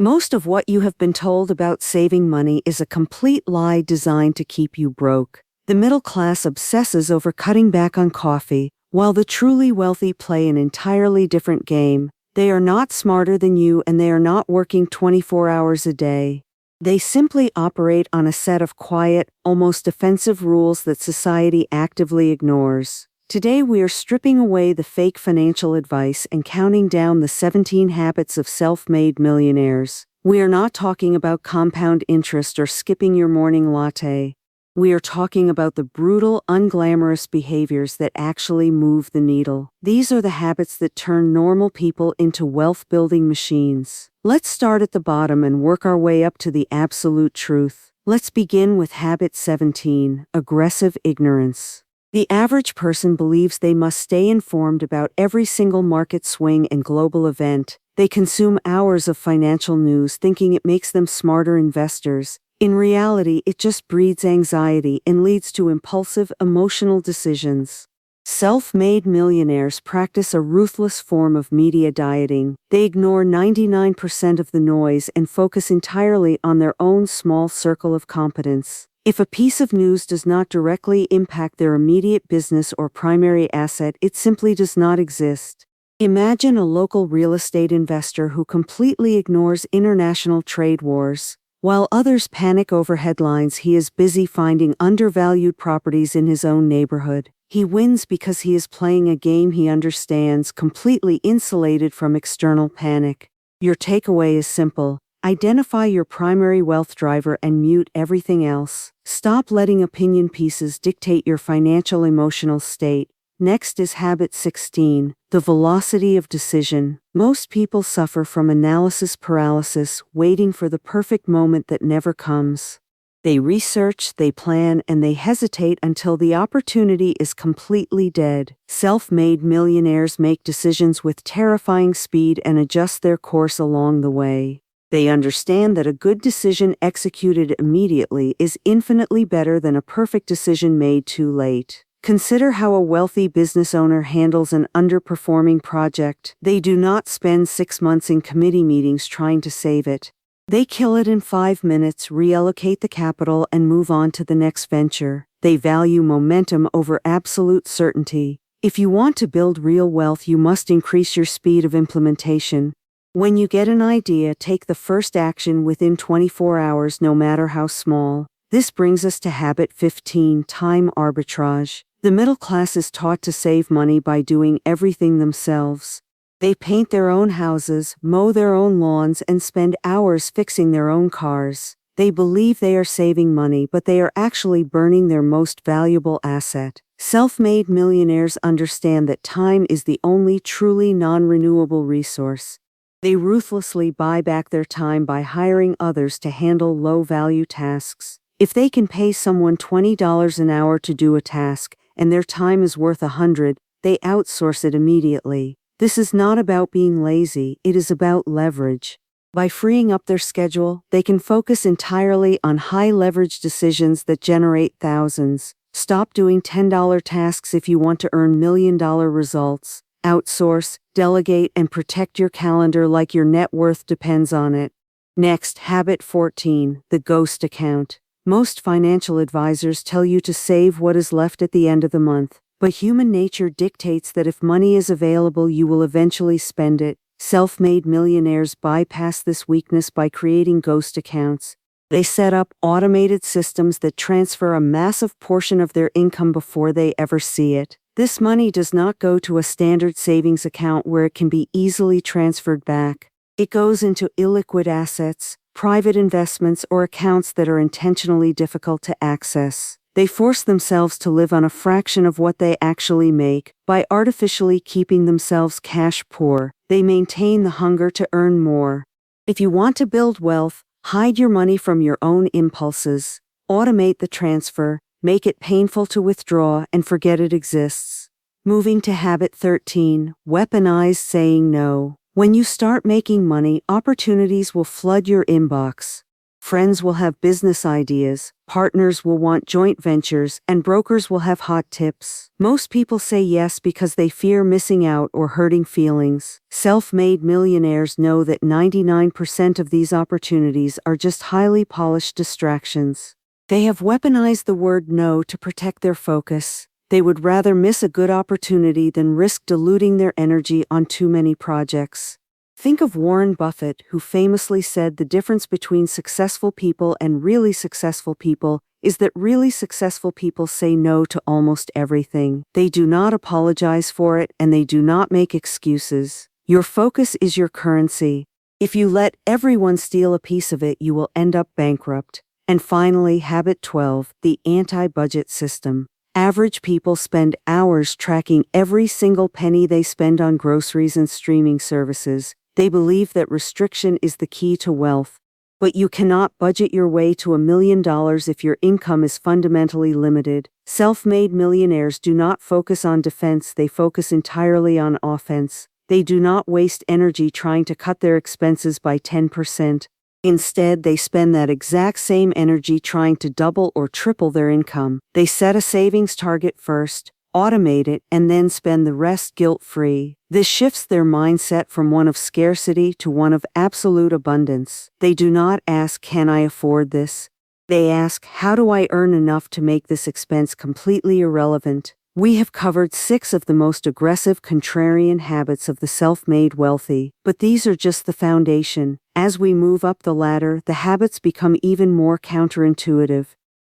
Most of what you have been told about saving money is a complete lie designed to keep you broke. The middle class obsesses over cutting back on coffee, while the truly wealthy play an entirely different game. They are not smarter than you and they are not working 24 hours a day. They simply operate on a set of quiet, almost offensive rules that society actively ignores. Today we are stripping away the fake financial advice and counting down the 17 habits of self-made millionaires. We are not talking about compound interest or skipping your morning latte. We are talking about the brutal, unglamorous behaviors that actually move the needle. These are the habits that turn normal people into wealth-building machines. Let's start at the bottom and work our way up to the absolute truth. Let's begin with habit 17, aggressive ignorance. The average person believes they must stay informed about every single market swing and global event. They consume hours of financial news thinking it makes them smarter investors. In reality, it just breeds anxiety and leads to impulsive, emotional decisions. Self-made millionaires practice a ruthless form of media dieting. They ignore 99% of the noise and focus entirely on their own small circle of competence. If a piece of news does not directly impact their immediate business or primary asset, it simply does not exist. Imagine a local real estate investor who completely ignores international trade wars. While others panic over headlines, he is busy finding undervalued properties in his own neighborhood. He wins because he is playing a game he understands, completely insulated from external panic. Your takeaway is simple. Identify your primary wealth driver and mute everything else. Stop letting opinion pieces dictate your financial emotional state. Next is habit 16, the velocity of decision. Most people suffer from analysis paralysis, waiting for the perfect moment that never comes. They research, they plan, and they hesitate until the opportunity is completely dead. Self-made millionaires make decisions with terrifying speed and adjust their course along the way. They understand that a good decision executed immediately is infinitely better than a perfect decision made too late. Consider how a wealthy business owner handles an underperforming project. They do not spend 6 months in committee meetings trying to save it. They kill it in 5 minutes, reallocate the capital, and move on to the next venture. They value momentum over absolute certainty. If you want to build real wealth, you must increase your speed of implementation. When you get an idea, take the first action within 24 hours, no matter how small. This brings us to habit 15, time arbitrage. The middle class is taught to save money by doing everything themselves. They paint their own houses, mow their own lawns, and spend hours fixing their own cars. They believe they are saving money, but they are actually burning their most valuable asset. Self-made millionaires understand that time is the only truly non-renewable resource. They ruthlessly buy back their time by hiring others to handle low-value tasks. If they can pay someone $20 an hour to do a task, and their time is worth $100, they outsource it immediately. This is not about being lazy, it is about leverage. By freeing up their schedule, they can focus entirely on high-leverage decisions that generate thousands. Stop doing $10 tasks if you want to earn million-dollar results. Outsource, delegate, and protect your calendar like your net worth depends on it. Next, habit 14, the ghost account. Most financial advisors tell you to save what is left at the end of the month, but human nature dictates that if money is available, you will eventually spend it. Self-made millionaires bypass this weakness by creating ghost accounts. They set up automated systems that transfer a massive portion of their income before they ever see it. This money does not go to a standard savings account where it can be easily transferred back. It goes into illiquid assets, private investments, or accounts that are intentionally difficult to access. They force themselves to live on a fraction of what they actually make. By artificially keeping themselves cash poor, they maintain the hunger to earn more. If you want to build wealth, hide your money from your own impulses. Automate the transfer. Make it painful to withdraw and forget it exists. Moving to habit 13, weaponize saying no. When you start making money, opportunities will flood your inbox. Friends will have business ideas, partners will want joint ventures, and brokers will have hot tips. Most people say yes because they fear missing out or hurting feelings. Self-made millionaires know that 99% of these opportunities are just highly polished distractions. They have weaponized the word no to protect their focus. They would rather miss a good opportunity than risk diluting their energy on too many projects. Think of Warren Buffett, who famously said the difference between successful people and really successful people is that really successful people say no to almost everything. They do not apologize for it, and they do not make excuses. Your focus is your currency. If you let everyone steal a piece of it, you will end up bankrupt. And finally, habit 12, the anti-budget system. Average people spend hours tracking every single penny they spend on groceries and streaming services. They believe that restriction is the key to wealth. But you cannot budget your way to $1 million if your income is fundamentally limited. Self-made millionaires do not focus on defense, they focus entirely on offense. They do not waste energy trying to cut their expenses by 10%. Instead, they spend that exact same energy trying to double or triple their income. They set a savings target first, automate it, and then spend the rest guilt-free. This shifts their mindset from one of scarcity to one of absolute abundance. They do not ask, "Can I afford this?" They ask, "How do I earn enough to make this expense completely irrelevant?" We have covered 6 of the most aggressive contrarian habits of the self-made wealthy, but these are just the foundation. As we move up the ladder, the habits become even more counterintuitive.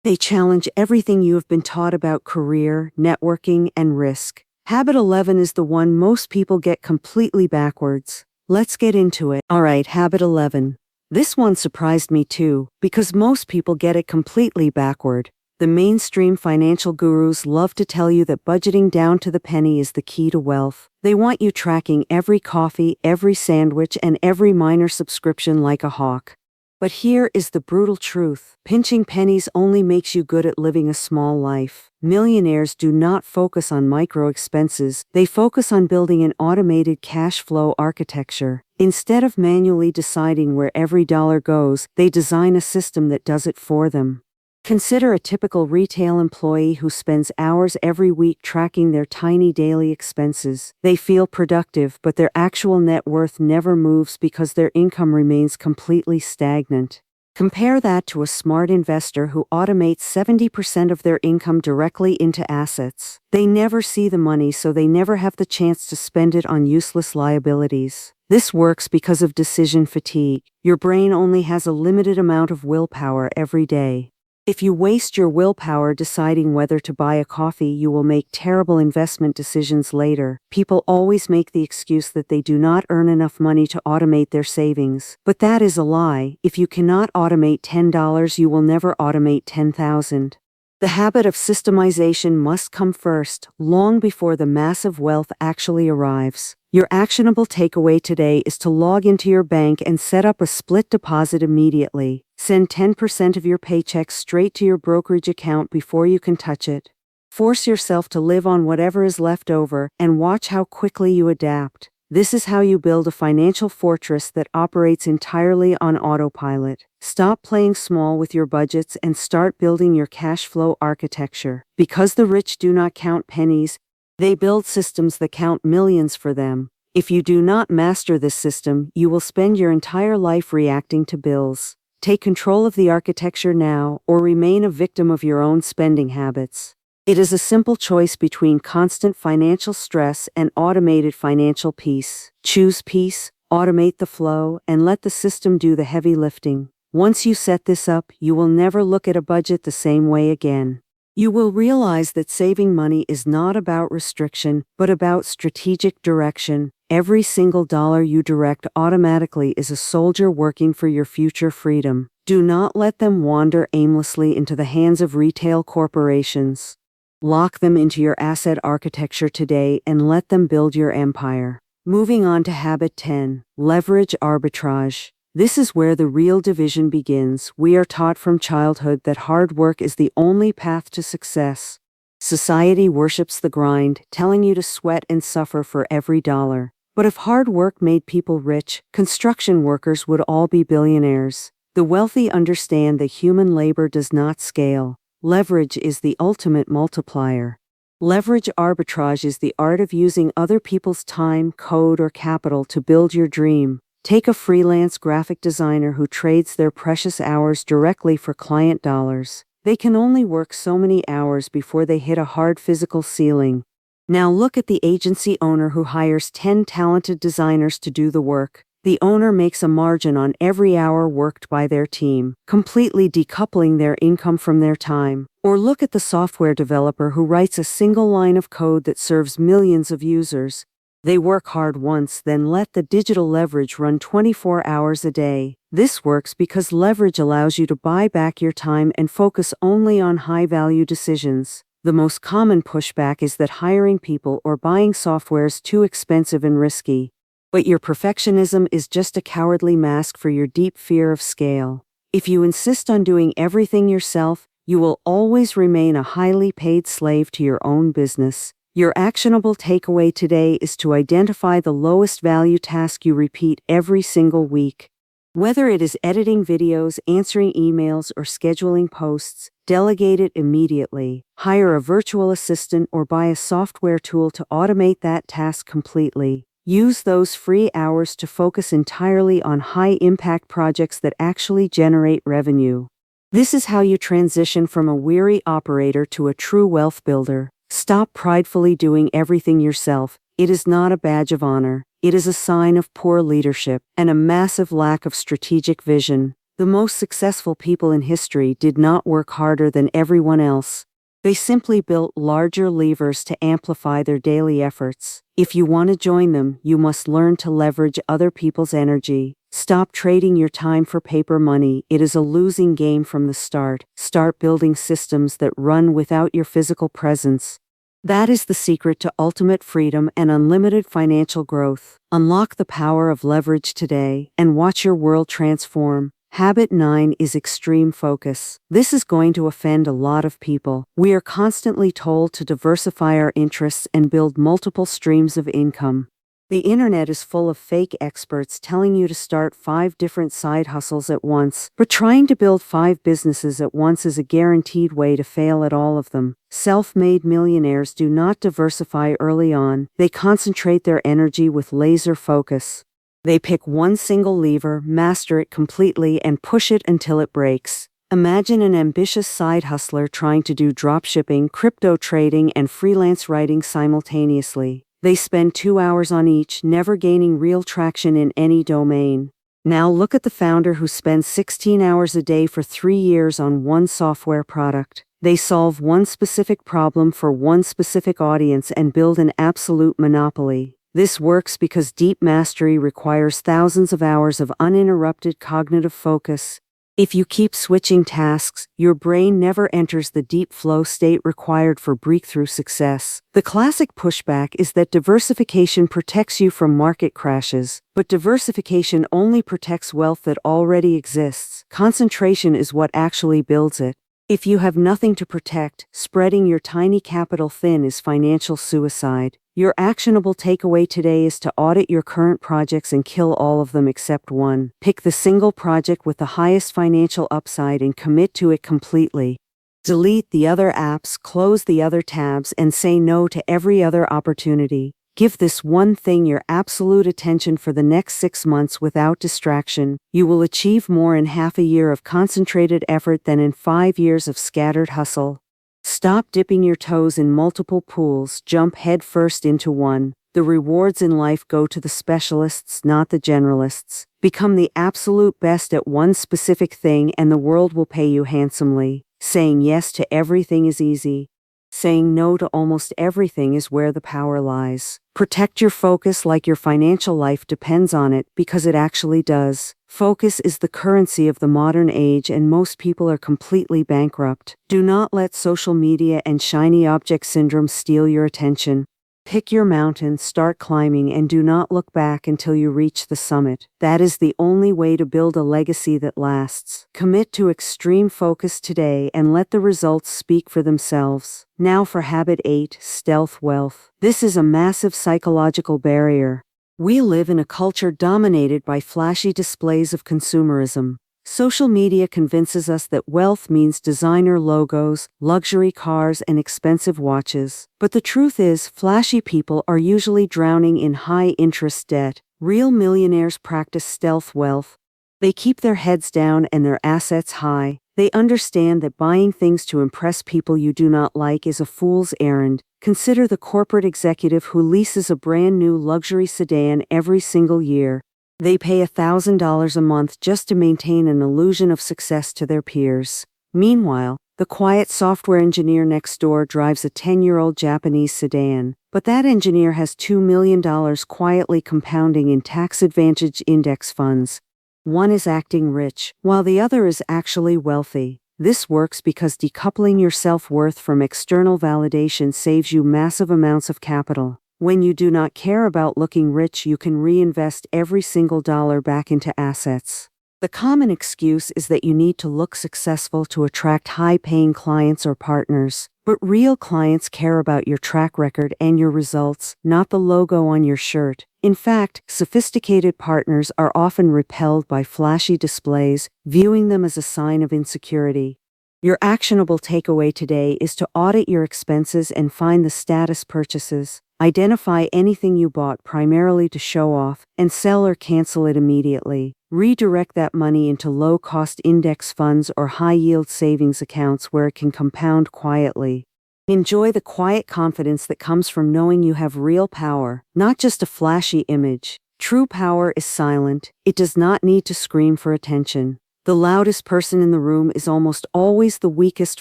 They challenge everything you have been taught about career, networking, and risk. Habit 11 is the one most people get completely backwards. Let's get into it. Alright, habit 11. This one surprised me too, because most people get it completely backward. The mainstream financial gurus love to tell you that budgeting down to the penny is the key to wealth. They want you tracking every coffee, every sandwich, and every minor subscription like a hawk. But here is the brutal truth. Pinching pennies only makes you good at living a small life. Millionaires do not focus on micro expenses, they focus on building an automated cash flow architecture. Instead of manually deciding where every dollar goes, they design a system that does it for them. Consider a typical retail employee who spends hours every week tracking their tiny daily expenses. They feel productive, but their actual net worth never moves because their income remains completely stagnant. Compare that to a smart investor who automates 70% of their income directly into assets. They never see the money, so they never have the chance to spend it on useless liabilities. This works because of decision fatigue. Your brain only has a limited amount of willpower every day. If you waste your willpower deciding whether to buy a coffee, you will make terrible investment decisions later. People always make the excuse that they do not earn enough money to automate their savings. But that is a lie. If you cannot automate $10, you will never automate 10,000. The habit of systemization must come first, long before the massive wealth actually arrives. Your actionable takeaway today is to log into your bank and set up a split deposit immediately. Send 10% of your paycheck straight to your brokerage account before you can touch it. Force yourself to live on whatever is left over and watch how quickly you adapt. This is how you build a financial fortress that operates entirely on autopilot. Stop playing small with your budgets and start building your cash flow architecture. Because the rich do not count pennies, they build systems that count millions for them. If you do not master this system, you will spend your entire life reacting to bills. Take control of the architecture now, or remain a victim of your own spending habits. It is a simple choice between constant financial stress and automated financial peace. Choose peace, automate the flow, and let the system do the heavy lifting. Once you set this up, you will never look at a budget the same way again. You will realize that saving money is not about restriction, but about strategic direction. Every single dollar you direct automatically is a soldier working for your future freedom. Do not let them wander aimlessly into the hands of retail corporations. Lock them into your asset architecture today and let them build your empire. Moving on to habit 10, leverage arbitrage. This is where the real division begins. We are taught from childhood that hard work is the only path to success. Society worships the grind, telling you to sweat and suffer for every dollar. But if hard work made people rich, construction workers would all be billionaires. The wealthy understand that human labor does not scale. Leverage is the ultimate multiplier. Leverage arbitrage is the art of using other people's time, code, or capital to build your dream. Take a freelance graphic designer who trades their precious hours directly for client dollars. They can only work so many hours before they hit a hard physical ceiling. Now look at the agency owner who hires 10 talented designers to do the work. The owner makes a margin on every hour worked by their team, completely decoupling their income from their time. Or look at the software developer who writes a single line of code that serves millions of users. They work hard once, then let the digital leverage run 24 hours a day. This works because leverage allows you to buy back your time and focus only on high-value decisions. The most common pushback is that hiring people or buying software is too expensive and risky. But your perfectionism is just a cowardly mask for your deep fear of scale. If you insist on doing everything yourself, you will always remain a highly paid slave to your own business. Your actionable takeaway today is to identify the lowest value task you repeat every single week. Whether it is editing videos, answering emails, or scheduling posts, delegate it immediately. Hire a virtual assistant or buy a software tool to automate that task completely. Use those free hours to focus entirely on high-impact projects that actually generate revenue. This is how you transition from a weary operator to a true wealth builder. Stop pridefully doing everything yourself. It is not a badge of honor. It is a sign of poor leadership and a massive lack of strategic vision. The most successful people in history did not work harder than everyone else. They simply built larger levers to amplify their daily efforts. If you want to join them, you must learn to leverage other people's energy. Stop trading your time for paper money. It is a losing game from the start. Start building systems that run without your physical presence. That is the secret to ultimate freedom and unlimited financial growth. Unlock the power of leverage today and watch your world transform. Habit 9 is extreme focus. This is going to offend a lot of people. We are constantly told to diversify our interests and build multiple streams of income. The internet is full of fake experts telling you to start 5 different side hustles at once, but trying to build 5 businesses at once is a guaranteed way to fail at all of them. Self-made millionaires do not diversify early on. They concentrate their energy with laser focus. They pick one single lever, master it completely, and push it until it breaks. Imagine an ambitious side hustler trying to do dropshipping, crypto trading, and freelance writing simultaneously. They spend 2 hours on each, never gaining real traction in any domain. Now look at the founder who spends 16 hours a day for 3 years on one software product. They solve one specific problem for one specific audience and build an absolute monopoly. This works because deep mastery requires thousands of hours of uninterrupted cognitive focus. If you keep switching tasks, your brain never enters the deep flow state required for breakthrough success. The classic pushback is that diversification protects you from market crashes, but diversification only protects wealth that already exists. Concentration is what actually builds it. If you have nothing to protect, spreading your tiny capital thin is financial suicide. Your actionable takeaway today is to audit your current projects and kill all of them except one. Pick the single project with the highest financial upside and commit to it completely. Delete the other apps, close the other tabs, and say no to every other opportunity. Give this one thing your absolute attention for the next 6 months without distraction. You will achieve more in half a year of concentrated effort than in 5 years of scattered hustle. Stop dipping your toes in multiple pools, jump headfirst into one. The rewards in life go to the specialists, not the generalists. Become the absolute best at one specific thing and the world will pay you handsomely. Saying yes to everything is easy. Saying no to almost everything is where the power lies. Protect your focus like your financial life depends on it, because it actually does. Focus is the currency of the modern age and most people are completely bankrupt. Do not let social media and shiny object syndrome steal your attention. Pick your mountain, start climbing, and do not look back until you reach the summit. That is the only way to build a legacy that lasts. Commit to extreme focus today and let the results speak for themselves. Now for habit 8, stealth wealth. This is a massive psychological barrier. We live in a culture dominated by flashy displays of consumerism. Social media convinces us that wealth means designer logos, luxury cars, and expensive watches. But the truth is, flashy people are usually drowning in high-interest debt. Real millionaires practice stealth wealth. They keep their heads down and their assets high. They understand that buying things to impress people you do not like is a fool's errand. Consider the corporate executive who leases a brand new luxury sedan every single year. They pay $1,000 a month just to maintain an illusion of success to their peers. Meanwhile, the quiet software engineer next door drives a 10-year-old Japanese sedan, but that engineer has $2 million quietly compounding in tax-advantaged index funds. One is acting rich, while the other is actually wealthy. This works because decoupling your self-worth from external validation saves you massive amounts of capital. When you do not care about looking rich, you can reinvest every single dollar back into assets. The common excuse is that you need to look successful to attract high-paying clients or partners. But real clients care about your track record and your results, not the logo on your shirt. In fact, sophisticated partners are often repelled by flashy displays, viewing them as a sign of insecurity. Your actionable takeaway today is to audit your expenses and find the status purchases. Identify anything you bought primarily to show off, and sell or cancel it immediately. Redirect that money into low-cost index funds or high-yield savings accounts where it can compound quietly. Enjoy the quiet confidence that comes from knowing you have real power, not just a flashy image. True power is silent. It does not need to scream for attention. The loudest person in the room is almost always the weakest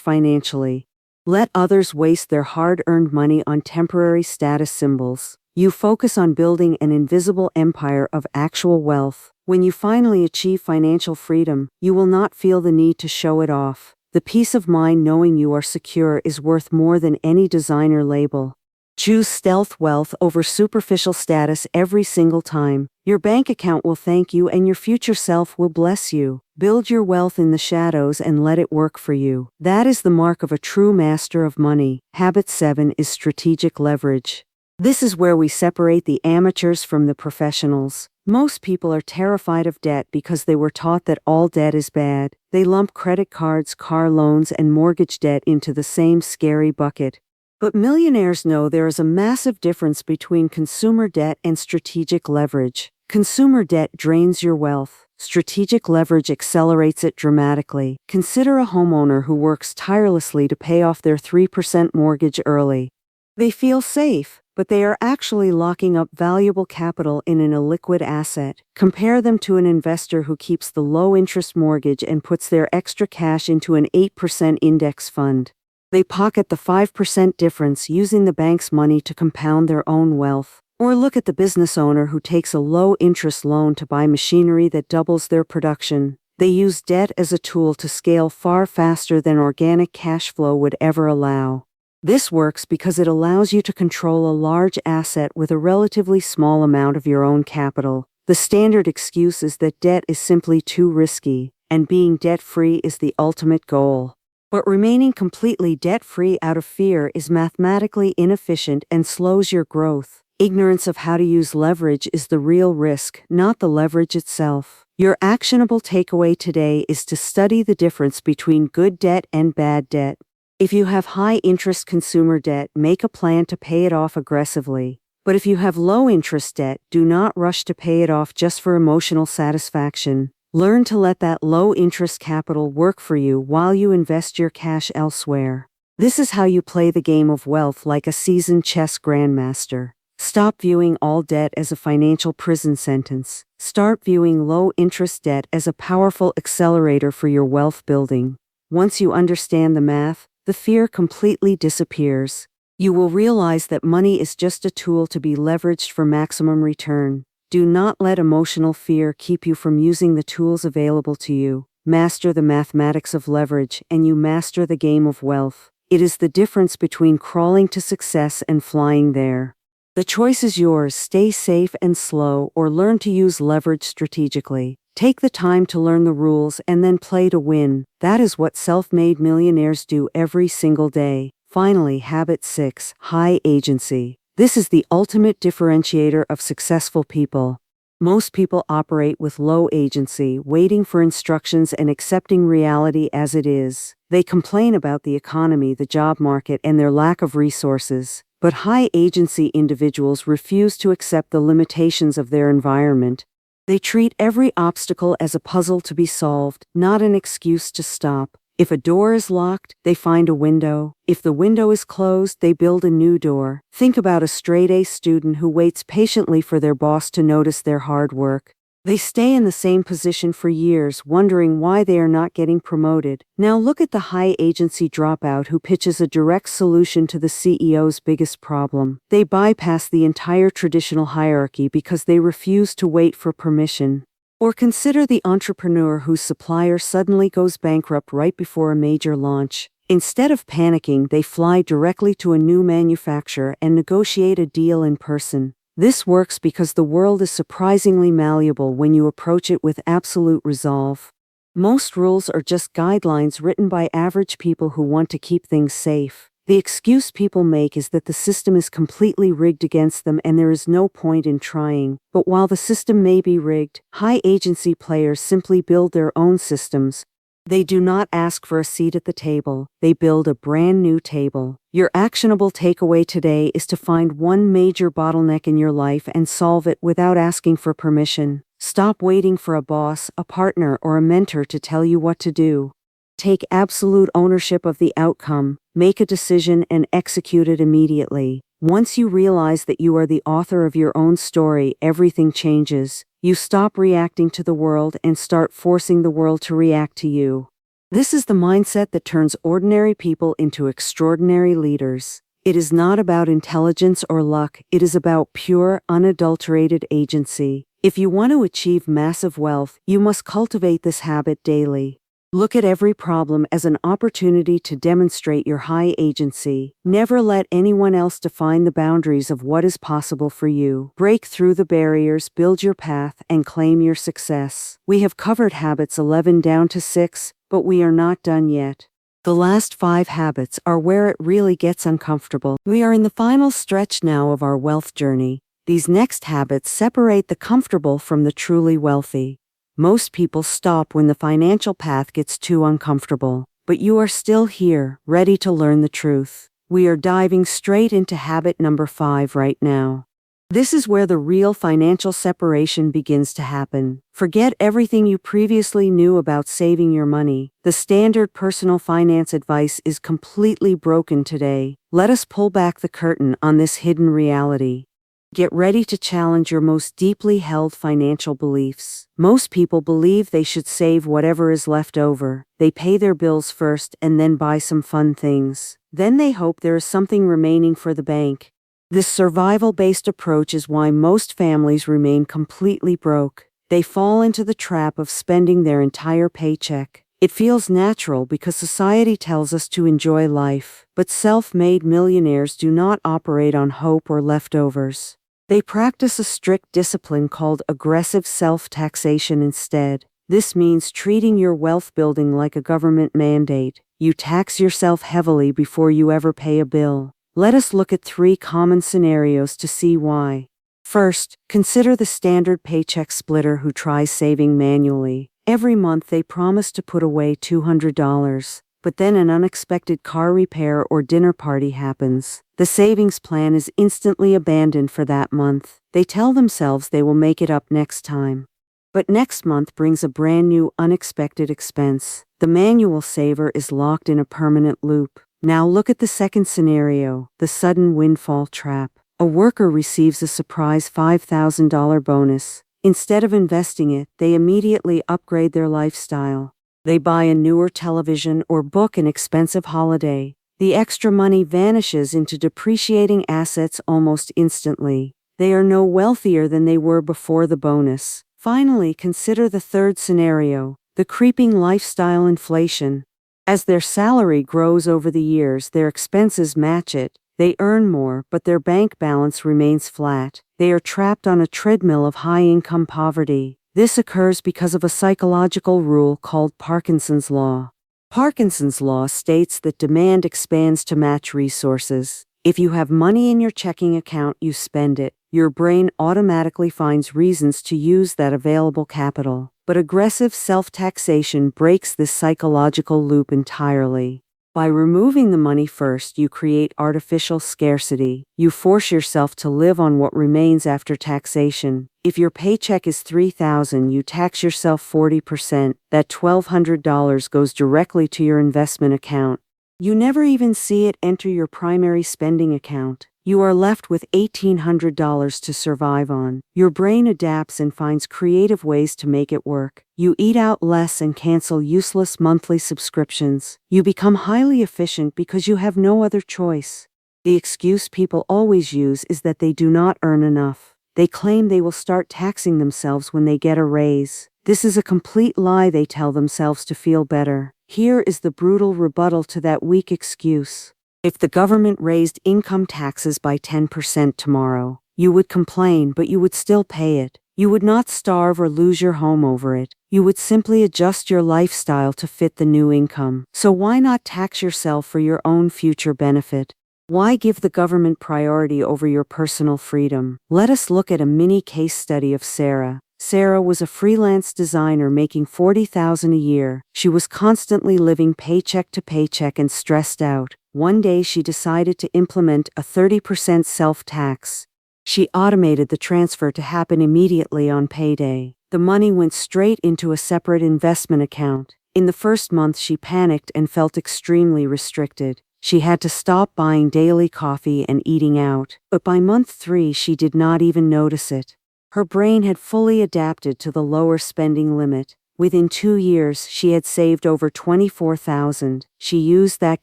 financially. Let others waste their hard-earned money on temporary status symbols. You focus on building an invisible empire of actual wealth. When you finally achieve financial freedom, you will not feel the need to show it off. The peace of mind knowing you are secure is worth more than any designer label. Choose stealth wealth over superficial status every single time. Your bank account will thank you and your future self will bless you. Build your wealth in the shadows and let it work for you. That is the mark of a true master of money. Habit 7 is strategic leverage. This is where we separate the amateurs from the professionals. Most people are terrified of debt because they were taught that all debt is bad. They lump credit cards, car loans, and mortgage debt into the same scary bucket. But millionaires know there is a massive difference between consumer debt and strategic leverage. Consumer debt drains your wealth. Strategic leverage accelerates it dramatically. Consider a homeowner who works tirelessly to pay off their 3% mortgage early. They feel safe, but they are actually locking up valuable capital in an illiquid asset. Compare them to an investor who keeps the low-interest mortgage and puts their extra cash into an 8% index fund. They pocket the 5% difference using the bank's money to compound their own wealth. Or look at the business owner who takes a low-interest loan to buy machinery that doubles their production. They use debt as a tool to scale far faster than organic cash flow would ever allow. This works because it allows you to control a large asset with a relatively small amount of your own capital. The standard excuse is that debt is simply too risky, and being debt-free is the ultimate goal. But remaining completely debt-free out of fear is mathematically inefficient and slows your growth. Ignorance of how to use leverage is the real risk, not the leverage itself. Your actionable takeaway today is to study the difference between good debt and bad debt. If you have high-interest consumer debt, make a plan to pay it off aggressively. But if you have low-interest debt, do not rush to pay it off just for emotional satisfaction. Learn to let that low-interest capital work for you while you invest your cash elsewhere. This is how you play the game of wealth like a seasoned chess grandmaster. Stop viewing all debt as a financial prison sentence. Start viewing low-interest debt as a powerful accelerator for your wealth building. Once you understand the math, the fear completely disappears. You will realize that money is just a tool to be leveraged for maximum return. Do not let emotional fear keep you from using the tools available to you. Master the mathematics of leverage, and you master the game of wealth. It is the difference between crawling to success and flying there. The choice is yours. Stay safe and slow, or learn to use leverage strategically. Take the time to learn the rules and then play to win. That is what self-made millionaires do every single day. Finally, habit 6, high agency. This is the ultimate differentiator of successful people. Most people operate with low agency, waiting for instructions and accepting reality as it is. They complain about the economy, the job market, and their lack of resources. But high agency individuals refuse to accept the limitations of their environment. They treat every obstacle as a puzzle to be solved, not an excuse to stop. If a door is locked, they find a window. If the window is closed, they build a new door. Think about a straight-A student who waits patiently for their boss to notice their hard work. They stay in the same position for years, wondering why they are not getting promoted. Now look at the high-agency dropout who pitches a direct solution to the CEO's biggest problem. They bypass the entire traditional hierarchy because they refuse to wait for permission. Or consider the entrepreneur whose supplier suddenly goes bankrupt right before a major launch. Instead of panicking, they fly directly to a new manufacturer and negotiate a deal in person. This works because the world is surprisingly malleable when you approach it with absolute resolve. Most rules are just guidelines written by average people who want to keep things safe. The excuse people make is that the system is completely rigged against them and there is no point in trying. But while the system may be rigged, high-agency players simply build their own systems. They do not ask for a seat at the table, they build a brand new table. Your actionable takeaway today is to find one major bottleneck in your life and solve it without asking for permission. Stop waiting for a boss, a partner, or a mentor to tell you what to do. Take absolute ownership of the outcome, make a decision, and execute it immediately. Once you realize that you are the author of your own story, everything changes. You stop reacting to the world and start forcing the world to react to you. This is the mindset that turns ordinary people into extraordinary leaders. It is not about intelligence or luck, it is about pure, unadulterated agency. If you want to achieve massive wealth, you must cultivate this habit daily. Look at every problem as an opportunity to demonstrate your high agency. Never let anyone else define the boundaries of what is possible for you. Break through the barriers, build your path, and claim your success. We have covered habits 11 down to 6, but we are not done yet. The last 5 habits are where it really gets uncomfortable. We are in the final stretch now of our wealth journey. These next habits separate the comfortable from the truly wealthy. Most people stop when the financial path gets too uncomfortable, but you are still here, ready to learn the truth. We are diving straight into habit number 5 right now. This is where the real financial separation begins to happen. Forget everything you previously knew about saving your money. The standard personal finance advice is completely broken today. Let us pull back the curtain on this hidden reality. Get ready to challenge your most deeply held financial beliefs. Most people believe they should save whatever is left over. They pay their bills first and then buy some fun things. Then they hope there is something remaining for the bank. This survival-based approach is why most families remain completely broke. They fall into the trap of spending their entire paycheck. It feels natural because society tells us to enjoy life, but self-made millionaires do not operate on hope or leftovers. They practice a strict discipline called aggressive self-taxation instead. This means treating your wealth building like a government mandate. You tax yourself heavily before you ever pay a bill. Let us look at 3 common scenarios to see why. First, consider the standard paycheck splitter who tries saving manually. Every month they promise to put away $200, but then an unexpected car repair or dinner party happens. The savings plan is instantly abandoned for that month. They tell themselves they will make it up next time. But next month brings a brand new unexpected expense. The manual saver is locked in a permanent loop. Now look at the second scenario, the sudden windfall trap. A worker receives a surprise $5,000 bonus. Instead of investing it, they immediately upgrade their lifestyle. They buy a newer television or book an expensive holiday. The extra money vanishes into depreciating assets almost instantly. They are no wealthier than they were before the bonus. Finally, consider the third scenario, the creeping lifestyle inflation. As their salary grows over the years, their expenses match it. They earn more, but their bank balance remains flat. They are trapped on a treadmill of high-income poverty. This occurs because of a psychological rule called Parkinson's Law. Parkinson's Law states that demand expands to match resources. If you have money in your checking account, you spend it. your brain automatically finds reasons to use that available capital. But aggressive self-taxation breaks this psychological loop entirely. By removing the money first, you create artificial scarcity. You force yourself to live on what remains after taxation. If your paycheck is $3,000, you tax yourself 40%. That $1,200 goes directly to your investment account. You never even see it enter your primary spending account. You are left with $1,800 to survive on. Your brain adapts and finds creative ways to make it work. You eat out less and cancel useless monthly subscriptions. You become highly efficient because you have no other choice. The excuse people always use is that they do not earn enough. They claim they will start taxing themselves when they get a raise. This is a complete lie they tell themselves to feel better. Here is the brutal rebuttal to that weak excuse. If the government raised income taxes by 10% tomorrow, you would complain, but you would still pay it. You would not starve or lose your home over it. You would simply adjust your lifestyle to fit the new income. So why not tax yourself for your own future benefit? Why give the government priority over your personal freedom? Let us look at a mini case study of Sarah. Sarah was a freelance designer making $40,000 a year. She was constantly living paycheck to paycheck and stressed out. One day she decided to implement a 30% self-tax. She automated the transfer to happen immediately on payday. The money went straight into a separate investment account. In the first month she panicked and felt extremely restricted. She had to stop buying daily coffee and eating out. But by month 3 she did not even notice it. Her brain had fully adapted to the lower spending limit. Within 2 years, she had saved over $24,000. She used that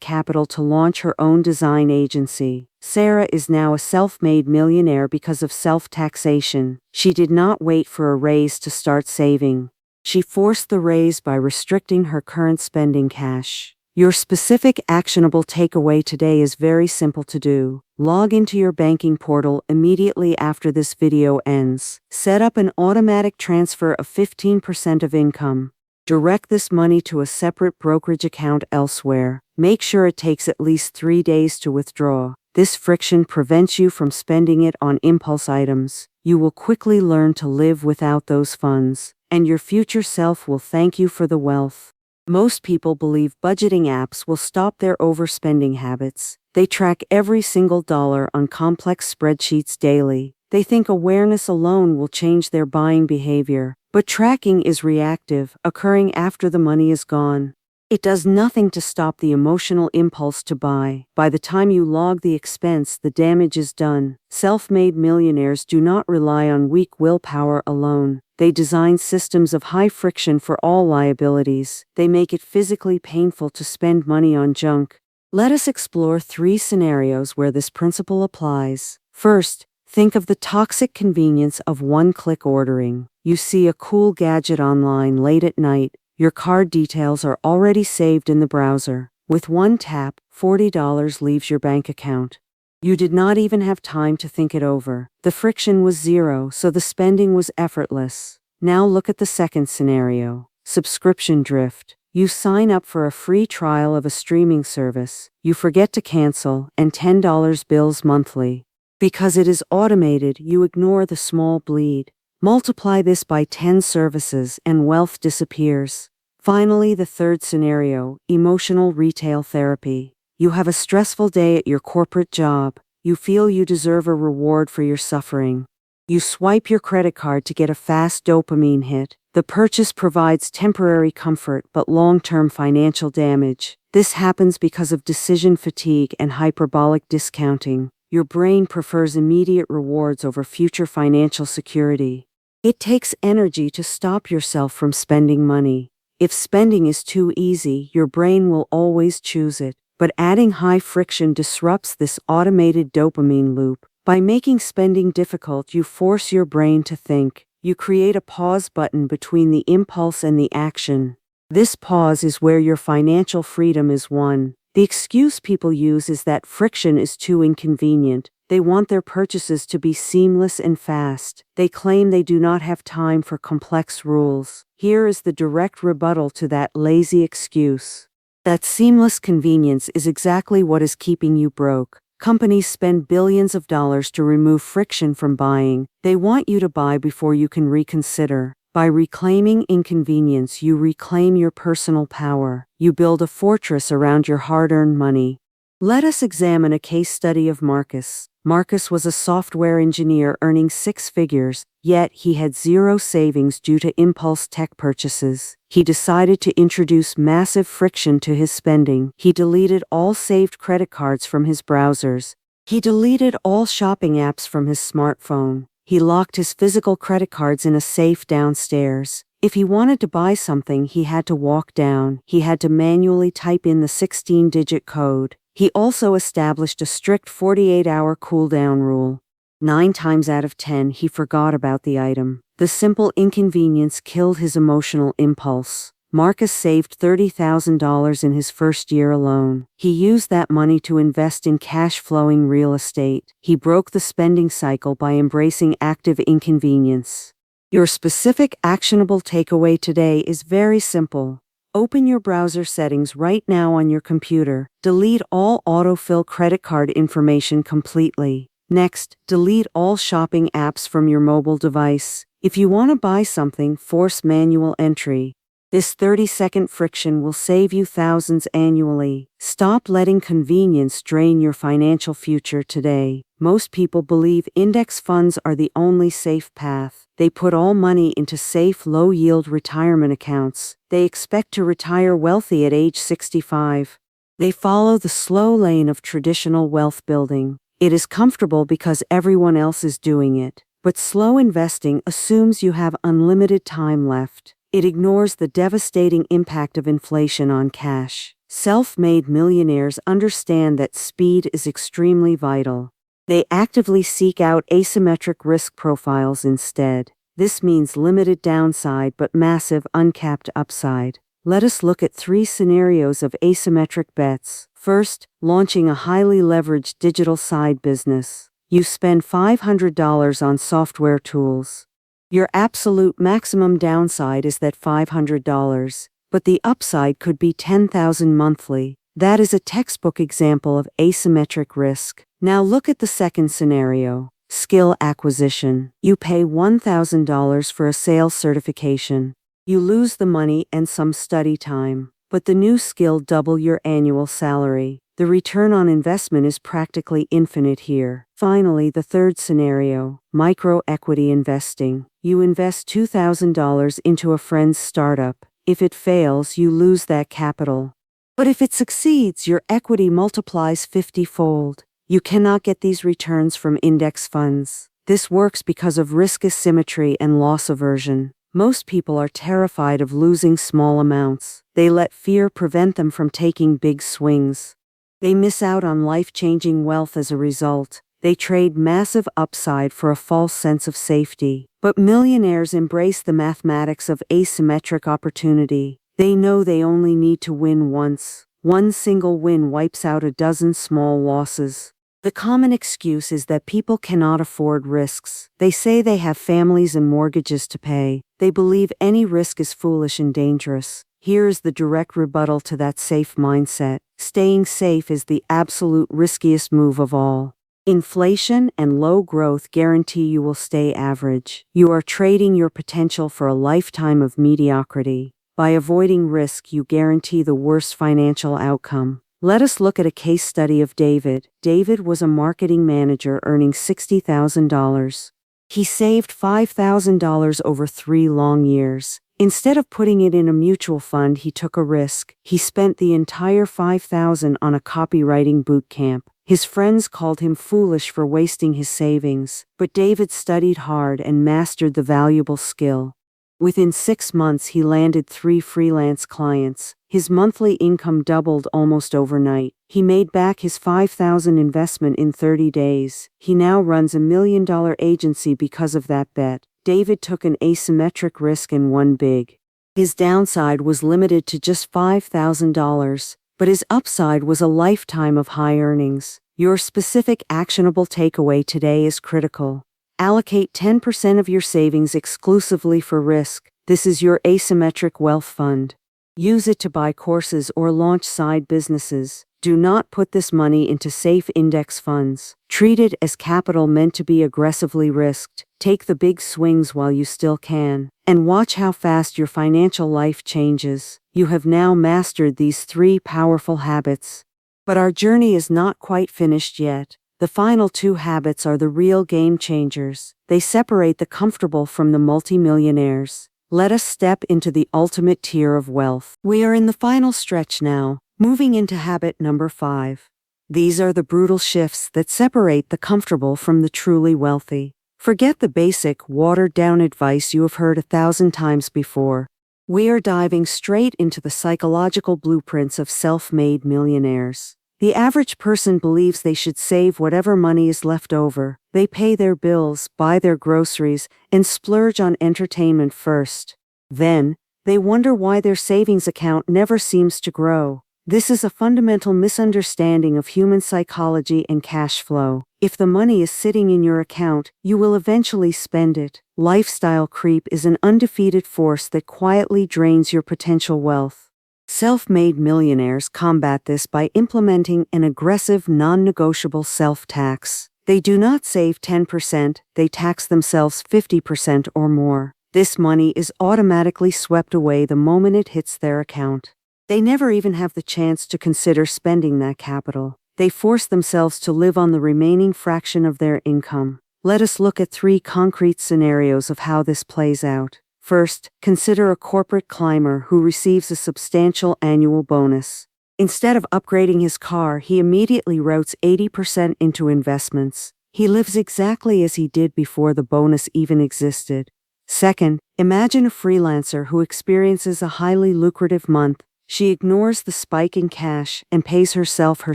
capital to launch her own design agency. Sarah is now a self-made millionaire because of self-taxation. She did not wait for a raise to start saving. She forced the raise by restricting her current spending cash. Your specific actionable takeaway today is very simple to do. Log into your banking portal immediately after this video ends. Set up an automatic transfer of 15% of income. Direct this money to a separate brokerage account elsewhere. Make sure it takes at least 3 days to withdraw. This friction prevents you from spending it on impulse items. You will quickly learn to live without those funds, and your future self will thank you for the wealth. Most people believe budgeting apps will stop their overspending habits. They track every single dollar on complex spreadsheets daily. They think awareness alone will change their buying behavior. But tracking is reactive, occurring after the money is gone. It does nothing to stop the emotional impulse to buy. By the time you log the expense, the damage is done. Self-made millionaires do not rely on weak willpower alone. They design systems of high friction for all liabilities. They make it physically painful to spend money on junk. Let us explore 3 scenarios where this principle applies. First, think of the toxic convenience of one-click ordering. You see a cool gadget online late at night. Your card details are already saved in the browser. With one tap, $40 leaves your bank account. You did not even have time to think it over. The friction was zero, so the spending was effortless. Now look at the second scenario. Subscription drift. You sign up for a free trial of a streaming service. You forget to cancel, and $10 bills monthly. Because it is automated, you ignore the small bleed. Multiply this by 10 services, and wealth disappears. Finally, the third scenario, emotional retail therapy. You have a stressful day at your corporate job. You feel you deserve a reward for your suffering. You swipe your credit card to get a fast dopamine hit. The purchase provides temporary comfort but long-term financial damage. This happens because of decision fatigue and hyperbolic discounting. Your brain prefers immediate rewards over future financial security. It takes energy to stop yourself from spending money. If spending is too easy, your brain will always choose it. But adding high friction disrupts this automated dopamine loop. By making spending difficult, you force your brain to think. You create a pause button between the impulse and the action. This pause is where your financial freedom is won. The excuse people use is that friction is too inconvenient. They want their purchases to be seamless and fast. They claim they do not have time for complex rules. Here is the direct rebuttal to that lazy excuse. That seamless convenience is exactly what is keeping you broke. Companies spend billions of dollars to remove friction from buying. They want you to buy before you can reconsider. By reclaiming inconvenience, you reclaim your personal power. You build a fortress around your hard-earned money. Let us examine a case study of Marcus. Marcus was a software engineer earning six figures, yet he had zero savings due to impulse tech purchases. He decided to introduce massive friction to his spending. He deleted all saved credit cards from his browsers. He deleted all shopping apps from his smartphone. He locked his physical credit cards in a safe downstairs. If he wanted to buy something, he had to walk down. He had to manually type in the 16-digit code. He also established a strict 48-hour cool-down rule. 9 times out of 10, he forgot about the item. The simple inconvenience killed his emotional impulse. Marcus saved $30,000 in his first year alone. He used that money to invest in cash-flowing real estate. He broke the spending cycle by embracing active inconvenience. Your specific actionable takeaway today is very simple. Open your browser settings right now on your computer. Delete all autofill credit card information completely. Next, delete all shopping apps from your mobile device. If you want to buy something, force manual entry. This 30-second friction will save you thousands annually. Stop letting convenience drain your financial future today. Most people believe index funds are the only safe path. They put all money into safe, low-yield retirement accounts. They expect to retire wealthy at age 65. They follow the slow lane of traditional wealth building. It is comfortable because everyone else is doing it. But slow investing assumes you have unlimited time left. It ignores the devastating impact of inflation on cash. Self-made millionaires understand that speed is extremely vital. They actively seek out asymmetric risk profiles instead. This means limited downside but massive uncapped upside. Let us look at 3 scenarios of asymmetric bets. First, launching a highly leveraged digital side business. You spend $500 on software tools. Your absolute maximum downside is that $500, but the upside could be $10,000 monthly. That is a textbook example of asymmetric risk. Now look at the second scenario. Skill acquisition. You pay $1,000 for a sales certification. You lose the money and some study time, but the new skill doubles your annual salary. The return on investment is practically infinite here. Finally, the third scenario, micro-equity investing. You invest $2,000 into a friend's startup. If it fails, you lose that capital. But if it succeeds, your equity multiplies 50-fold. You cannot get these returns from index funds. This works because of risk asymmetry and loss aversion. Most people are terrified of losing small amounts. They let fear prevent them from taking big swings. They miss out on life-changing wealth as a result. They trade massive upside for a false sense of safety. But millionaires embrace the mathematics of asymmetric opportunity. They know they only need to win once. One single win wipes out a dozen small losses. The common excuse is that people cannot afford risks. They say they have families and mortgages to pay. They believe any risk is foolish and dangerous. Here is the direct rebuttal to that safe mindset. Staying safe is the absolute riskiest move of all. Inflation and low growth guarantee you will stay average. You are trading your potential for a lifetime of mediocrity. By avoiding risk, you guarantee the worst financial outcome. Let us look at a case study of David. David was a marketing manager earning $60,000. He saved $5,000 over 3 long years. Instead of putting it in a mutual fund, he took a risk. He spent the entire $5,000 on a copywriting boot camp. His friends called him foolish for wasting his savings, but David studied hard and mastered the valuable skill. Within 6 months, he landed 3 freelance clients. His monthly income doubled almost overnight. He made back his $5,000 investment in 30 days. He now runs a $1 million agency because of that bet. David took an asymmetric risk and won big. His downside was limited to just $5,000, but his upside was a lifetime of high earnings. Your specific actionable takeaway today is critical. Allocate 10% of your savings exclusively for risk. This is your asymmetric wealth fund. Use it to buy courses or launch side businesses. Do not put this money into safe index funds. Treat it as capital meant to be aggressively risked. Take the big swings while you still can, and watch how fast your financial life changes. You have now mastered these 3 powerful habits. But our journey is not quite finished yet. The final 2 habits are the real game changers. They separate the comfortable from the multimillionaires. Let us step into the ultimate tier of wealth. We are in the final stretch now, moving into habit number 5. These are the brutal shifts that separate the comfortable from the truly wealthy. Forget the basic, watered-down advice you have heard 1,000 times before. We are diving straight into the psychological blueprints of self-made millionaires. The average person believes they should save whatever money is left over. They pay their bills, buy their groceries, and splurge on entertainment first. Then, they wonder why their savings account never seems to grow. This is a fundamental misunderstanding of human psychology and cash flow. If the money is sitting in your account, you will eventually spend it. Lifestyle creep is an undefeated force that quietly drains your potential wealth. Self-made millionaires combat this by implementing an aggressive, non-negotiable self-tax. They do not save 10%, they tax themselves 50% or more. This money is automatically swept away the moment it hits their account. They never even have the chance to consider spending that capital. They force themselves to live on the remaining fraction of their income. Let us look at 3 concrete scenarios of how this plays out. First, consider a corporate climber who receives a substantial annual bonus. Instead of upgrading his car, he immediately routes 80% into investments. He lives exactly as he did before the bonus even existed. Second, imagine a freelancer who experiences a highly lucrative month. She ignores the spike in cash and pays herself her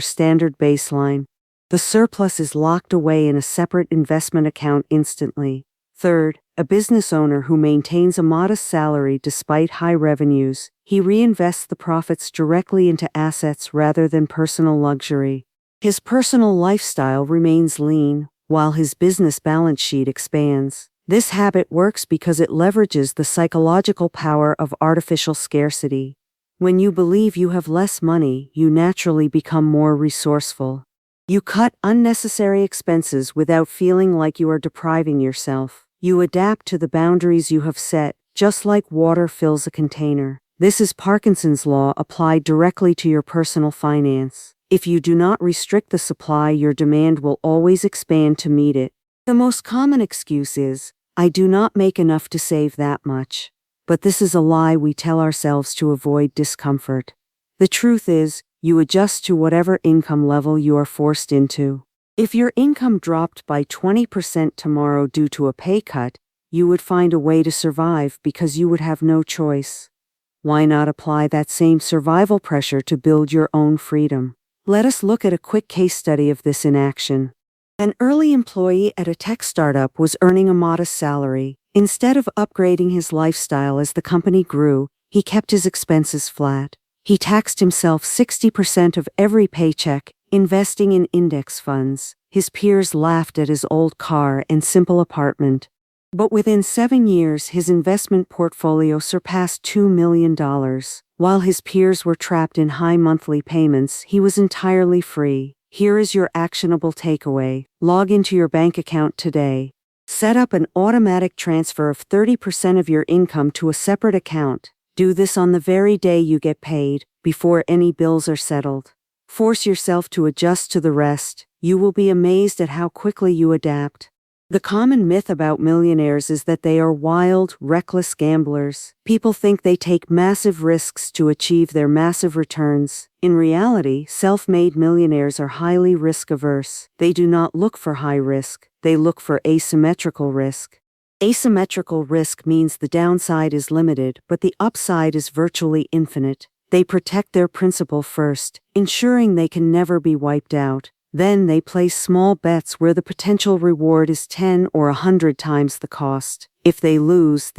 standard baseline. The surplus is locked away in a separate investment account instantly. Third, a business owner who maintains a modest salary despite high revenues. He reinvests the profits directly into assets rather than personal luxury. His personal lifestyle remains lean, while his business balance sheet expands. This habit works because it leverages the psychological power of artificial scarcity. When you believe you have less money, you naturally become more resourceful. You cut unnecessary expenses without feeling like you are depriving yourself. You adapt to the boundaries you have set, just like water fills a container. This is Parkinson's law applied directly to your personal finance. If you do not restrict the supply, your demand will always expand to meet it. The most common excuse is, I do not make enough to save that much. But this is a lie we tell ourselves to avoid discomfort. The truth is, you adjust to whatever income level you are forced into. If your income dropped by 20% tomorrow due to a pay cut, you would find a way to survive because you would have no choice. Why not apply that same survival pressure to build your own freedom? Let us look at a quick case study of this in action. An early employee at a tech startup was earning a modest salary. Instead of upgrading his lifestyle as the company grew, he kept his expenses flat. He taxed himself 60% of every paycheck, investing in index funds. His peers laughed at his old car and simple apartment. But within 7 years, his investment portfolio surpassed $2 million. While his peers were trapped in high monthly payments, he was entirely free. Here is your actionable takeaway. Log into your bank account today. Set up an automatic transfer of 30% of your income to a separate account. Do this on the very day you get paid, before any bills are settled. Force yourself to adjust to the rest. You will be amazed at how quickly you adapt. The common myth about millionaires is that they are wild, reckless gamblers. People think they take massive risks to achieve their massive returns. In reality, self-made millionaires are highly risk-averse. They do not look for high risk, they look for asymmetrical risk. Asymmetrical risk means the downside is limited, but the upside is virtually infinite. They protect their principal first, ensuring they can never be wiped out. Then they place small bets where the potential reward is 10 or 100 times the cost. If they lose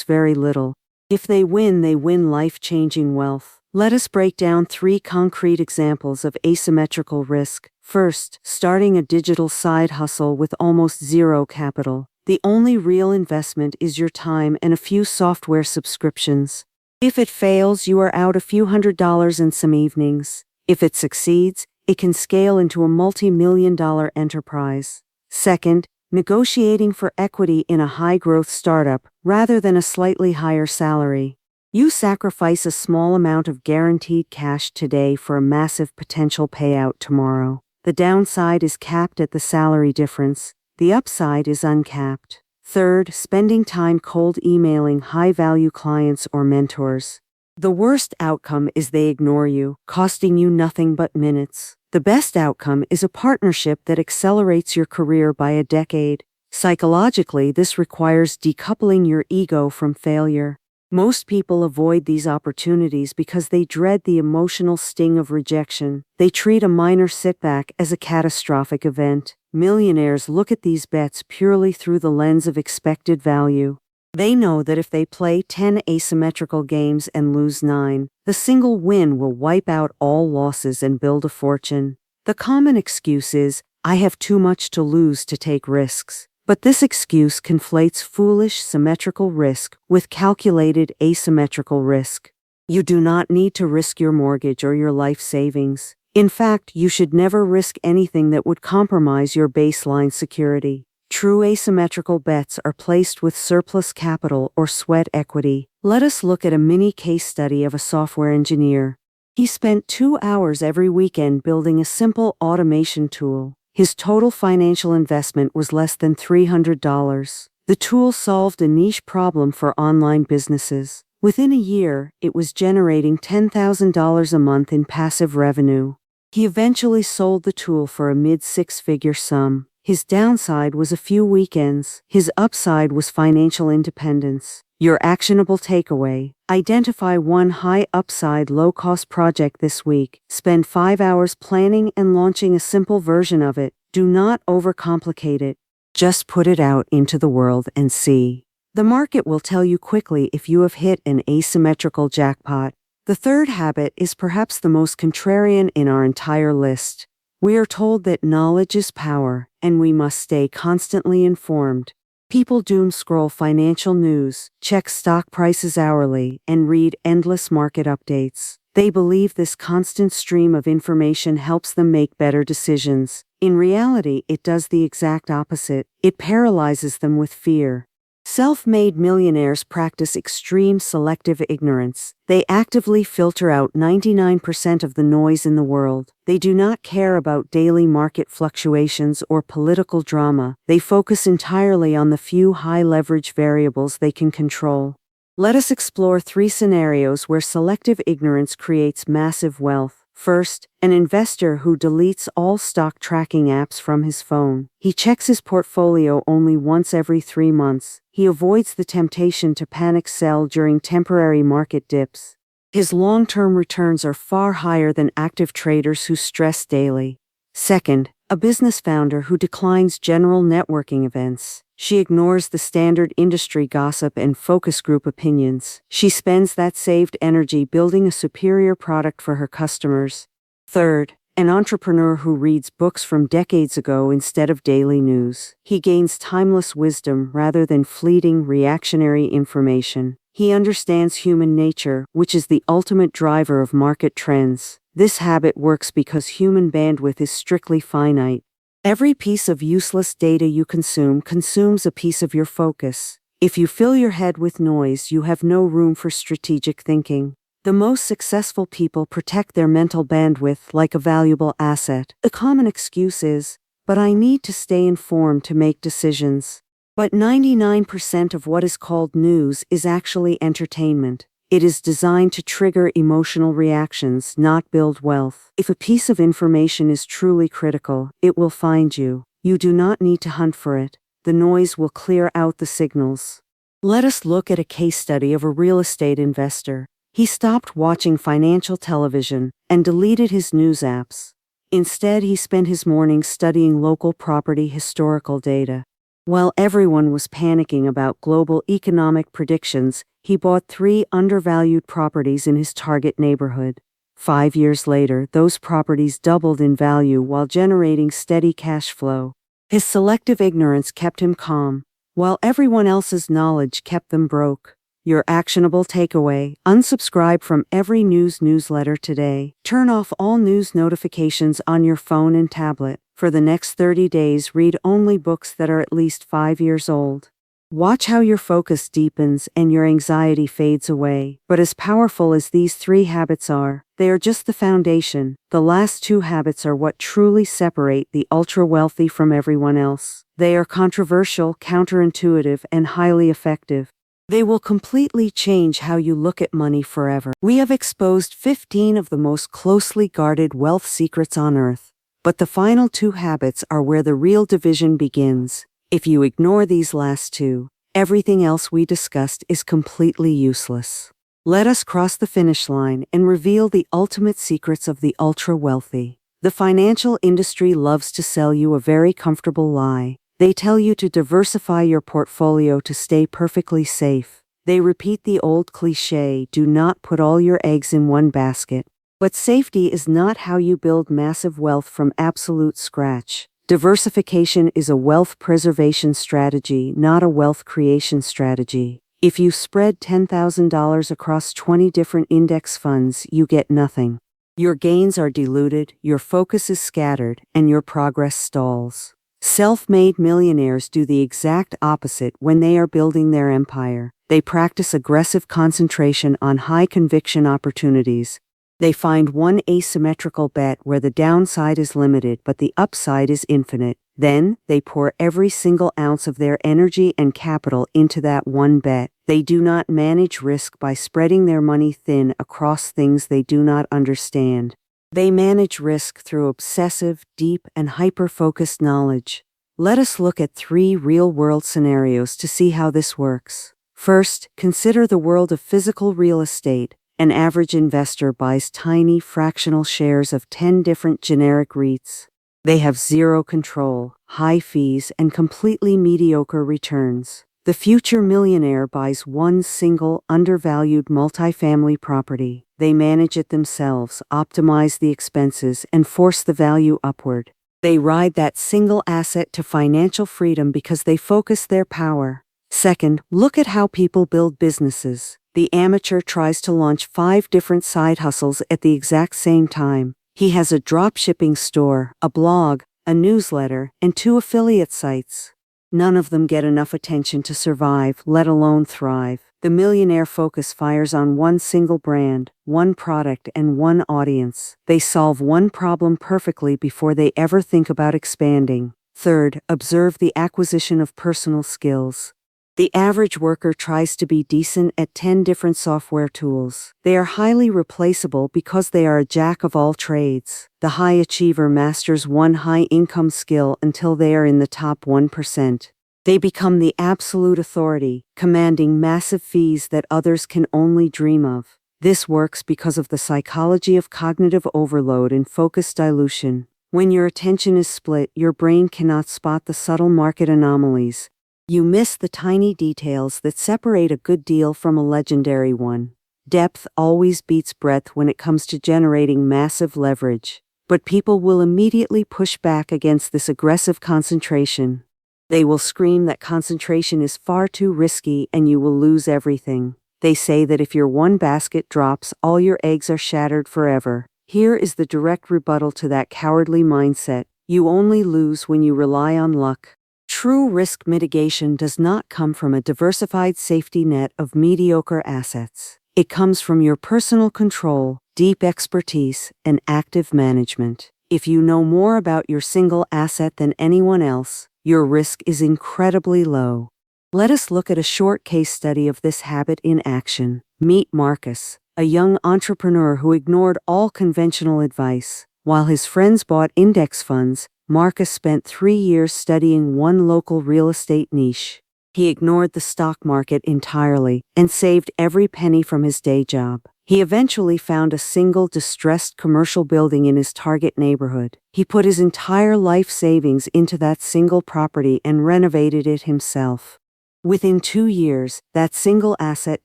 very little. If they win life-changing wealth. Let us break down 3 concrete examples of asymmetrical risk. First, starting a digital side hustle with almost zero capital. The only real investment is your time and a few software subscriptions. If it fails, you are out a few $100s and some evenings. If it succeeds, it can scale into a multi-million-dollar enterprise. Second, negotiating for equity in a high-growth startup rather than a slightly higher salary. You sacrifice a small amount of guaranteed cash today for a massive potential payout tomorrow. The downside is capped at the salary difference. The upside is uncapped. Third, spending time cold emailing high-value clients or mentors. The worst outcome is they ignore you, costing you nothing but minutes. The best outcome is a partnership that accelerates your career by a decade. Psychologically, this requires decoupling your ego from failure. Most people avoid these opportunities because they dread the emotional sting of rejection. They treat a minor setback as a catastrophic event. Millionaires look at these bets purely through the lens of expected value. They know that if they play 10 asymmetrical games and lose 9, the single win will wipe out all losses and build a fortune. The common excuse is, "I have too much to lose to take risks." But this excuse conflates foolish symmetrical risk with calculated asymmetrical risk. You do not need to risk your mortgage or your life savings. In fact, you should never risk anything that would compromise your baseline security. True asymmetrical bets are placed with surplus capital or sweat equity. Let us look at a mini case study of a software engineer. He spent 2 hours every weekend building a simple automation tool. His total financial investment was less than $300. The tool solved a niche problem for online businesses. Within a year, it was generating $10,000 a month in passive revenue. He eventually sold the tool for a mid-six-figure sum. His downside was a few weekends. His upside was financial independence. Your actionable takeaway: identify one high-upside, low-cost project this week. Spend 5 hours planning and launching a simple version of it. Do not overcomplicate it. Just put it out into the world and see. The market will tell you quickly if you have hit an asymmetrical jackpot. The third habit is perhaps the most contrarian in our entire list. We are told that knowledge is power, and we must stay constantly informed. People doom scroll financial news, check stock prices hourly, and read endless market updates. They believe this constant stream of information helps them make better decisions. In reality, it does the exact opposite. It paralyzes them with fear. Self-made millionaires practice extreme selective ignorance. They actively filter out 99% of the noise in the world. They do not care about daily market fluctuations or political drama. They focus entirely on the few high-leverage variables they can control. Let us explore 3 scenarios where selective ignorance creates massive wealth. First, an investor who deletes all stock tracking apps from his phone. He checks his portfolio only once every 3 months. He avoids the temptation to panic sell during temporary market dips. His long-term returns are far higher than active traders who stress daily. Second, a business founder who declines general networking events. She ignores the standard industry gossip and focus group opinions. She spends that saved energy building a superior product for her customers. Third, an entrepreneur who reads books from decades ago instead of daily news. He gains timeless wisdom rather than fleeting reactionary information. He understands human nature, which is the ultimate driver of market trends. This habit works because human bandwidth is strictly finite. Every piece of useless data you consume consumes a piece of your focus. If you fill your head with noise, you have no room for strategic thinking. The most successful people protect their mental bandwidth like a valuable asset. A common excuse is, "But I need to stay informed to make decisions." But 99% of what is called news is actually entertainment. It is designed to trigger emotional reactions, not build wealth. If a piece of information is truly critical, it will find you. You do not need to hunt for it. The noise will clear out the signals. Let us look at a case study of a real estate investor. He stopped watching financial television and deleted his news apps. Instead, he spent his mornings studying local property historical data. While everyone was panicking about global economic predictions, he bought 3 undervalued properties in his target neighborhood. 5 years later, those properties doubled in value while generating steady cash flow. His selective ignorance kept him calm, while everyone else's knowledge kept them broke. Your actionable takeaway: unsubscribe from every news newsletter today. Turn off all news notifications on your phone and tablet. For the next 30 days, read only books that are at least 5 years old. Watch how your focus deepens and your anxiety fades away. But as powerful as these 3 habits are, they are just the foundation. The last 2 habits are what truly separate the ultra-wealthy from everyone else. They are controversial, counterintuitive, and highly effective. They will completely change how you look at money forever. We have exposed 15 of the most closely guarded wealth secrets on earth. But the final 2 habits are where the real division begins. If you ignore these last 2, everything else we discussed is completely useless. Let us cross the finish line and reveal the ultimate secrets of the ultra-wealthy. The financial industry loves to sell you a very comfortable lie. They tell you to diversify your portfolio to stay perfectly safe. They repeat the old cliché, do not put all your eggs in one basket. But safety is not how you build massive wealth from absolute scratch. Diversification is a wealth preservation strategy, not a wealth creation strategy. If you spread $10,000 across 20 different index funds, you get nothing. Your gains are diluted, your focus is scattered, and your progress stalls. Self-made millionaires do the exact opposite when they are building their empire. They practice aggressive concentration on high-conviction opportunities. They find one asymmetrical bet where the downside is limited but the upside is infinite. Then, they pour every single ounce of their energy and capital into that one bet. They do not manage risk by spreading their money thin across things they do not understand. They manage risk through obsessive, deep, and hyper-focused knowledge. Let us look at 3 real-world scenarios to see how this works. First, consider the world of physical real estate. An average investor buys tiny fractional shares of 10 different generic REITs. They have zero control, high fees, and completely mediocre returns. The future millionaire buys one single, undervalued multifamily property. They manage it themselves, optimize the expenses, and force the value upward. They ride that single asset to financial freedom because they focus their power. Second, look at how people build businesses. The amateur tries to launch 5 different side hustles at the exact same time. He has a drop-shipping store, a blog, a newsletter, and 2 affiliate sites. None of them get enough attention to survive, let alone thrive. The millionaire focus fires on one single brand, one product, and one audience. They solve one problem perfectly before they ever think about expanding. Third, observe the acquisition of personal skills. The average worker tries to be decent at 10 different software tools. They are highly replaceable because they are a jack of all trades. The high achiever masters one high-income skill until they are in the top 1%. They become the absolute authority, commanding massive fees that others can only dream of. This works because of the psychology of cognitive overload and focus dilution. When your attention is split, your brain cannot spot the subtle market anomalies. You miss the tiny details that separate a good deal from a legendary one. Depth always beats breadth when it comes to generating massive leverage. But people will immediately push back against this aggressive concentration. They will scream that concentration is far too risky and you will lose everything. They say that if your one basket drops, all your eggs are shattered forever. Here is the direct rebuttal to that cowardly mindset. You only lose when you rely on luck. True risk mitigation does not come from a diversified safety net of mediocre assets. It comes from your personal control, deep expertise, and active management. If you know more about your single asset than anyone else, your risk is incredibly low. Let us look at a short case study of this habit in action. Meet Marcus, a young entrepreneur who ignored all conventional advice. While his friends bought index funds, Marcus spent 3 years studying one local real estate niche. He ignored the stock market entirely and saved every penny from his day job. He eventually found a single distressed commercial building in his target neighborhood. He put his entire life savings into that single property and renovated it himself. Within 2 years, that single asset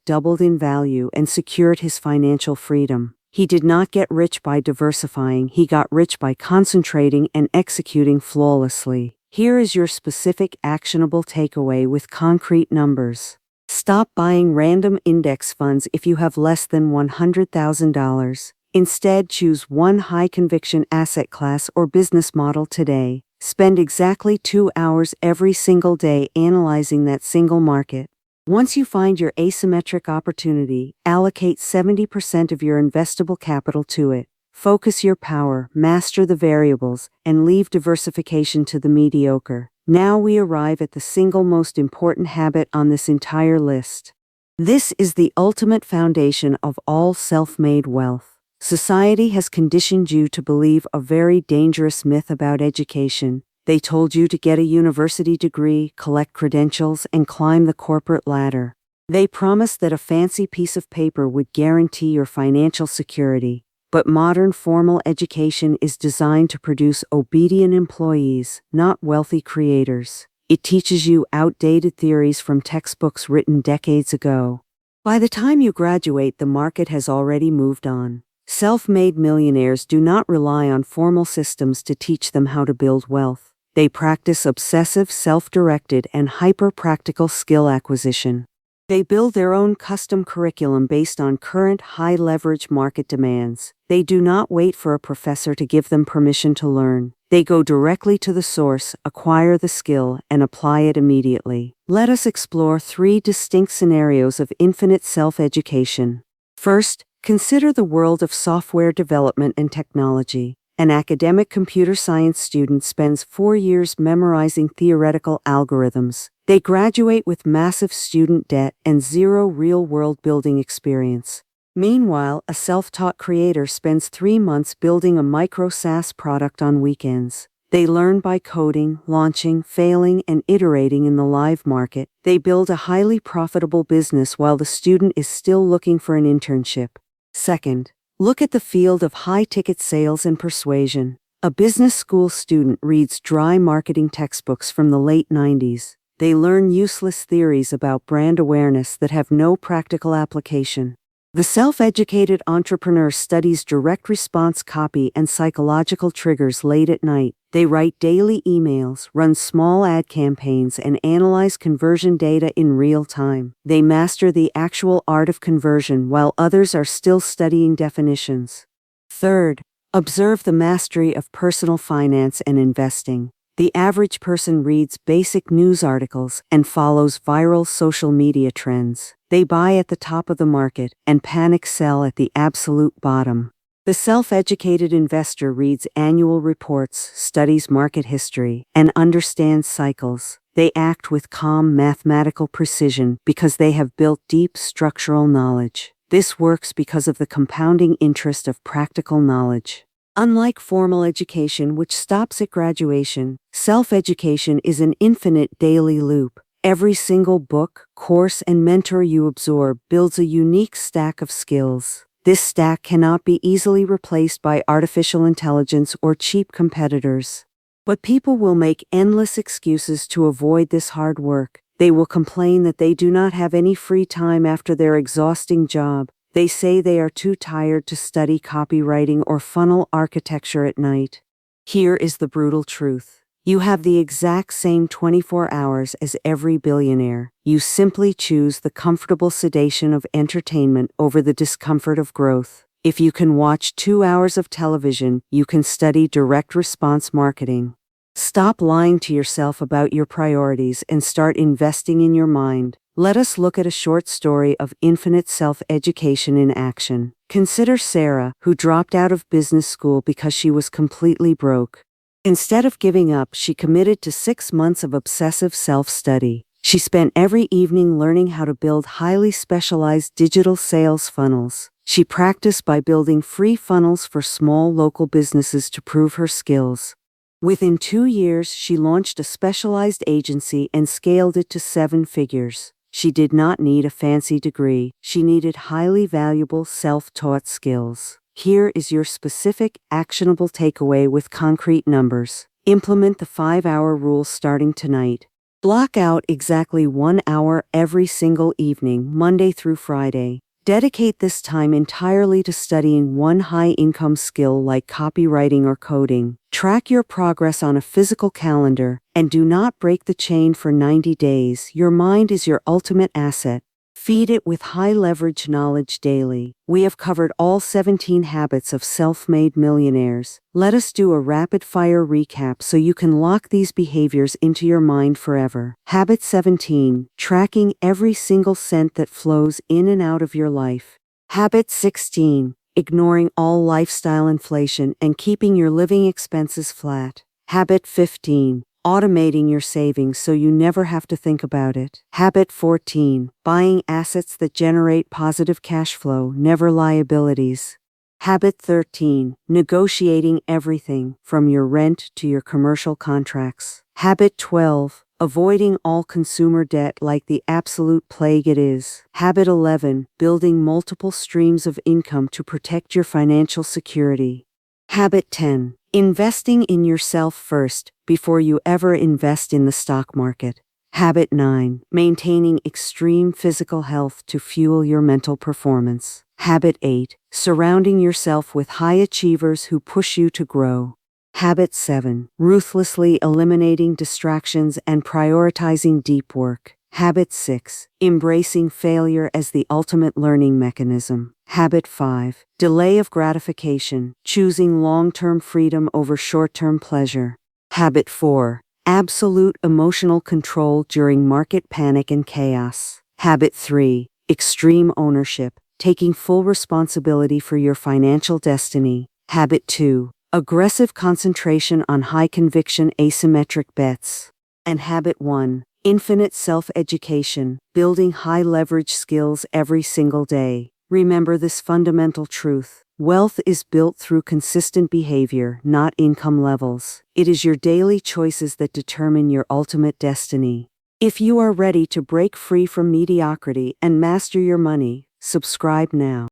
doubled in value and secured his financial freedom. He did not get rich by diversifying, he got rich by concentrating and executing flawlessly. Here is your specific actionable takeaway with concrete numbers. Stop buying random index funds if you have less than $100,000. Instead, choose one high-conviction asset class or business model today. Spend exactly 2 hours every single day analyzing that single market. Once you find your asymmetric opportunity, allocate 70% of your investable capital to it. Focus your power, master the variables, and leave diversification to the mediocre. Now we arrive at the single most important habit on this entire list. This is the ultimate foundation of all self-made wealth. Society has conditioned you to believe a very dangerous myth about education. They told you to get a university degree, collect credentials, and climb the corporate ladder. They promised that a fancy piece of paper would guarantee your financial security. But modern formal education is designed to produce obedient employees, not wealthy creators. It teaches you outdated theories from textbooks written decades ago. By the time you graduate, the market has already moved on. Self-made millionaires do not rely on formal systems to teach them how to build wealth. They practice obsessive, self-directed, and hyper-practical skill acquisition. They build their own custom curriculum based on current high-leverage market demands. They do not wait for a professor to give them permission to learn. They go directly to the source, acquire the skill, and apply it immediately. Let us explore 3 distinct scenarios of infinite self-education. First, consider the world of software development and technology. An academic computer science student spends 4 years memorizing theoretical algorithms. They graduate with massive student debt and 0 real-world building experience. Meanwhile, a self-taught creator spends 3 months building a micro SaaS product on weekends. They learn by coding, launching, failing, and iterating in the live market. They build a highly profitable business while the student is still looking for an internship. Second, look at the field of high-ticket sales and persuasion. A business school student reads dry marketing textbooks from the late 90s. They learn useless theories about brand awareness that have no practical application. The self-educated entrepreneur studies direct response copy and psychological triggers late at night. They write daily emails, run small ad campaigns, and analyze conversion data in real time. They master the actual art of conversion while others are still studying definitions. Third, observe the mastery of personal finance and investing. The average person reads basic news articles and follows viral social media trends. They buy at the top of the market and panic sell at the absolute bottom. The self-educated investor reads annual reports, studies market history, and understands cycles. They act with calm mathematical precision because they have built deep structural knowledge. This works because of the compounding interest of practical knowledge. Unlike formal education, which stops at graduation, self-education is an infinite daily loop. Every single book, course, and mentor you absorb builds a unique stack of skills. This stack cannot be easily replaced by artificial intelligence or cheap competitors. But people will make endless excuses to avoid this hard work. They will complain that they do not have any free time after their exhausting job. They say they are too tired to study copywriting or funnel architecture at night. Here is the brutal truth. You have the exact same 24 hours as every billionaire. You simply choose the comfortable sedation of entertainment over the discomfort of growth. If you can watch 2 hours of television, you can study direct response marketing. Stop lying to yourself about your priorities and start investing in your mind. Let us look at a short story of infinite self-education in action. Consider Sarah, who dropped out of business school because she was completely broke. Instead of giving up, she committed to 6 months of obsessive self-study. She spent every evening learning how to build highly specialized digital sales funnels. She practiced by building free funnels for small local businesses to prove her skills. Within 2 years, she launched a specialized agency and scaled it to 7 figures. She did not need a fancy degree. She needed highly valuable self-taught skills. Here is your specific, actionable takeaway with concrete numbers. Implement the 5-hour rule starting tonight. Block out exactly 1 hour every single evening, Monday through Friday. Dedicate this time entirely to studying one high-income skill like copywriting or coding. Track your progress on a physical calendar, and do not break the chain for 90 days. Your mind is your ultimate asset. Feed it with high-leverage knowledge daily. We have covered all 17 habits of self-made millionaires. Let us do a rapid-fire recap so you can lock these behaviors into your mind forever. Habit 17. Tracking every single cent that flows in and out of your life. Habit 16. Ignoring all lifestyle inflation and keeping your living expenses flat. Habit 15. Automating your savings so you never have to think about it. Habit 14. Buying assets that generate positive cash flow, never liabilities. Habit 13. Negotiating everything, from your rent to your commercial contracts. Habit 12. Avoiding all consumer debt like the absolute plague it is. Habit 11. Building multiple streams of income to protect your financial security. Habit 10. Investing in yourself first, before you ever invest in the stock market. Habit 9. Maintaining extreme physical health to fuel your mental performance. Habit 8. Surrounding yourself with high achievers who push you to grow. Habit 7. Ruthlessly eliminating distractions and prioritizing deep work. Habit 6. Embracing failure as the ultimate learning mechanism. Habit 5. Delay of gratification, choosing long-term freedom over short-term pleasure. Habit 4. Absolute emotional control during market panic and chaos. Habit 3. Extreme ownership, taking full responsibility for your financial destiny. Habit 2. Aggressive concentration on high-conviction asymmetric bets. And Habit 1. Infinite self-education, building high-leverage skills every single day. Remember this fundamental truth. Wealth is built through consistent behavior, not income levels. It is your daily choices that determine your ultimate destiny. If you are ready to break free from mediocrity and master your money, subscribe now.